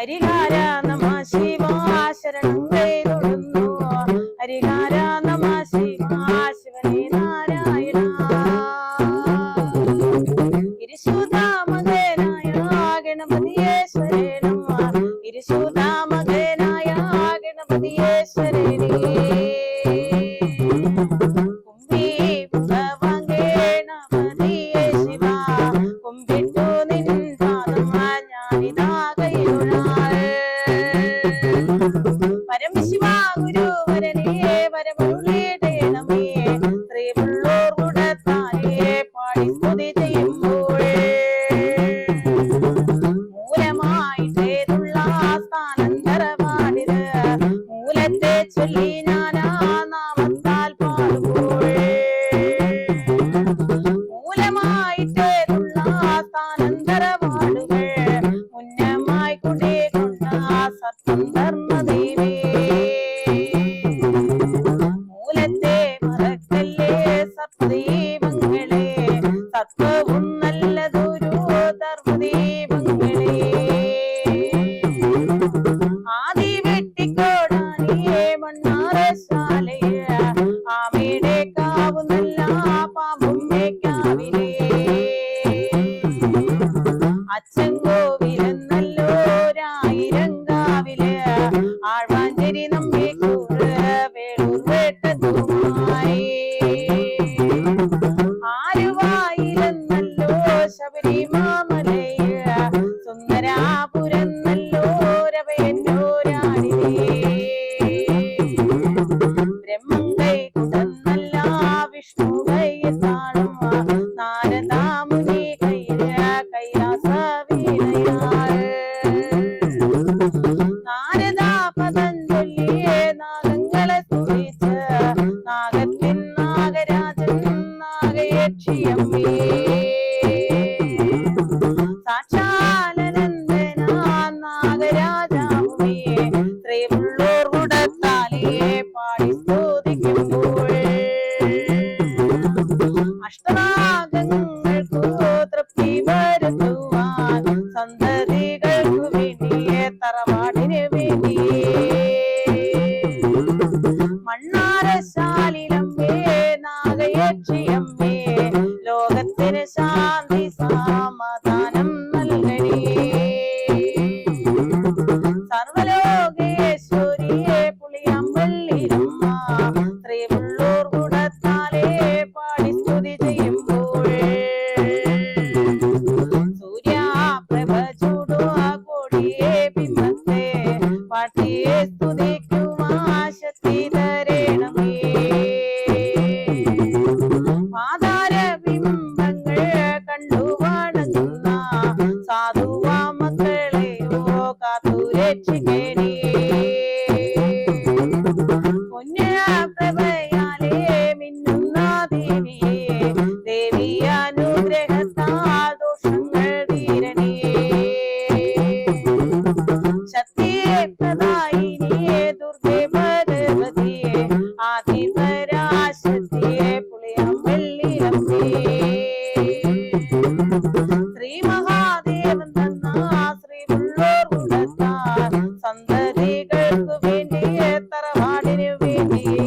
ഹരിഹര നമ ശിവ ശരണം കൈതൊഴുന്നു ഹരിഹര നമ ശിവ ശിവനേ നാരായണ ഗിരിശൂതാമകനായ ഗണപതിയേ ശരണം ഗിരിശൂതാമകനായ ഗണപതിയേ ശരണേ കുമ്പി ഭഗവാനേ ഗണപതിയേ ശിവ കുമ്പിട്ടു നിൻ പാദം ഞാനിതാ പരമശിവ ഗുരുവരനേ പരമരുളേടേണമേ ശ്രീപുള്ളൂർ കൂടത്താനേ പാടി സ്തുതി ചെയ്യുമ്പോൾ മൂലമായിട്ടേതുള്ള സ്ഥാനന്തരപാടിത് മൂലത്തെ ചൊല്ലി ഞാനാ നാമത്താൽ പാടുമ്പോൾ മൂലമായിട്ടേതുള്ള സ്ഥാനന്തരപാടുകൾ മുന്നമായി കുടി സത്സന്ദർമ്മദേവേ മൂലത്തെ മറക്കല്ലേ സപ്തദീപങ്ങളെ സത്വവും നല്ലതൊരു ധർമ്മദീപങ്ങളെ ആദി വെട്ടിക്കോടാനിയെ മണ്ണാറശാലയ ആമയുടെ കാവു നല്ല പാമ്പുമ്മേ കാവിലേ അച്ചൻകോവിലെന്നല്ലോരായിരങ്കാവില് ആഴ്വാഞ്ചേരി നമ്മെ കൂറ് വേളൂർ വേട്ടതുമായി ആലുവായിലെന്നല്ലോ ശബരിമാമലയ സുന്ദരാപുരെന്നല്ലോ രവയന്നോരാണിലേ ബ്രഹ്മം കൈ കുടന്നല്ല വിഷ്ണു കൈത്താണും നാരദാമുനി കൈല കൈലാസ നാരദ പതഞ്ജലിയെ നാഗങ്ങളെ സ്തുതിച്ച് നാഗത്തിൻ നാഗരാജൻ നാഗയക്ഷിയമ്മേ സാക്ഷാലനന്ദന നാഗരാജാമേ ശ്രീപുള്ളൂർ കൂടത്താലേ പാടി സ്തുതിക്കുമ്പോൾ അഷ്ടനാഗങ്ങൾക്കു തൃപ്തി വരുത്തുവാൻ സന്തതികൾക്കു വേണ്ടിയേ തറവാടിന് വേണ്ടിയേ മണ്ണാറശാലിലമ്മേ നാഗയക്ഷിയമ്മേ ലോകത്തിന് ശാന്തി സമാധാനം നൽകണേ സർവലോകേശ്വരിയെ പുളിയമ്പള്ളിയമ്മ ശ്രീപുള്ളൂർ കൂടത്താലേ പാടി സ്തുതി ചെയ്യുമ്പോൾ സൂര്യാപ്രഭ ചൂടുക കോടിയെ ബിംബത്തെ പാട്ടിയെ സ്തുതിക്കുവാ ശക്തി തരേണമേ ആധാര ബിംബങ്ങൾ കണ്ടു വണങ്ങുന്ന സാധുവാ മക്കളെയോ കാത്തു രക്ഷിക്കണേ പുണ്യപ്രഭയാലേ മിന്നുന്ന ദേവിയെ ദേവി അനുഗ്രഹത്താൽ ദോഷങ്ങൾ തീരണേ ശക്തിയെ പ്രദായിനിയെ ദുർഗെ ഭഗവതിയെ ആദിപരാശക്തിയെ പുളിയമ്പള്ളിയമ്മേ ശ്രീ മഹാദേവൻ തന്ന ശ്രീപുള്ളൂർ കൂടത്താൽ സന്തതികൾക്കു വേണ്ടിയേ തറവാടിനു വേണ്ടിയേ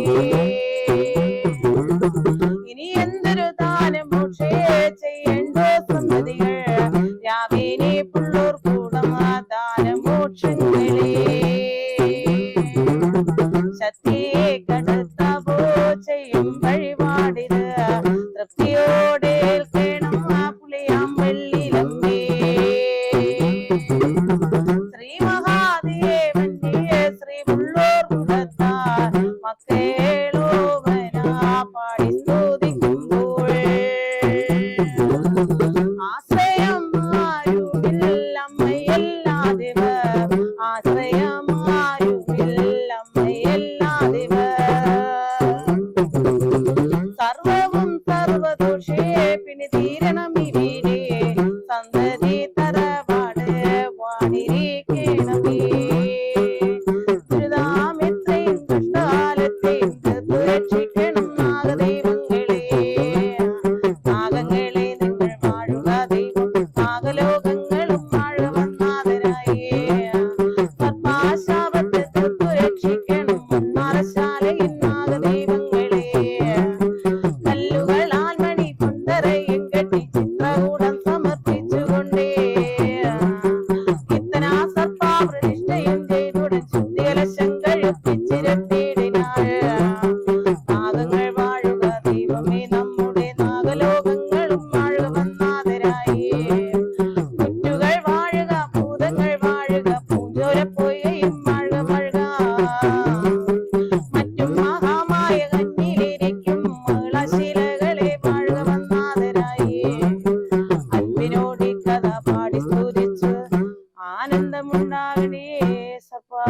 ഇനി എന്തൊരു ദാനം മോക്ഷേ ചെയ്യേണ്ടോ സന്തതികൾ രാവിനെ പുള്ളൂർ കൂടം ദാനമോക്ഷങ്ങളെ ശക്തിയെ കടത്തവോ ചെയ്യും വഴിപാടിത് തൃപ്തിയോടെ കേണം പുളിയാമ്പള്ളിലമ്മേ ശ്രീ മഹാദേവന്റെ ശ്രീപുള്ളൂർ കൂടത്താൽ മക്കളോവന പാടി സ്തുതിക്കുമ്പോൾ ആശ്രയം ആരുമില്ലമ്മയല്ലാതിവ ആശ്രയം ആരുമില്ലമ്മയല്ലാതിവ സർവവും സർവദോഷേ പിന്നെ തീരണം ഇവരെ സന്തതി തറവാട് വാണിരിക്കണമേ ദുരിതാമെത്രയും കഷ്ടാലത്തെയും രക്ഷിക്കണം നാഗദൈവങ്ങളെ നാഗങ്ങളെ നിങ്ങൾ വാഴുക ദൈവം നാഗലോകങ്ങളും വാഴുവന്നാഥനായേ ചോരപ്പൊയ്കയും മഴ മഴ മറ്റും മഹാമായ കണ്ണിലിരിക്കും മേളശിലകളെ മഴ വന്നാതരായി അൻപിനോടി കഥ പാടി സ്തുതിച്ച് ആനന്ദമുണ്ടാകണേ സപ്പാ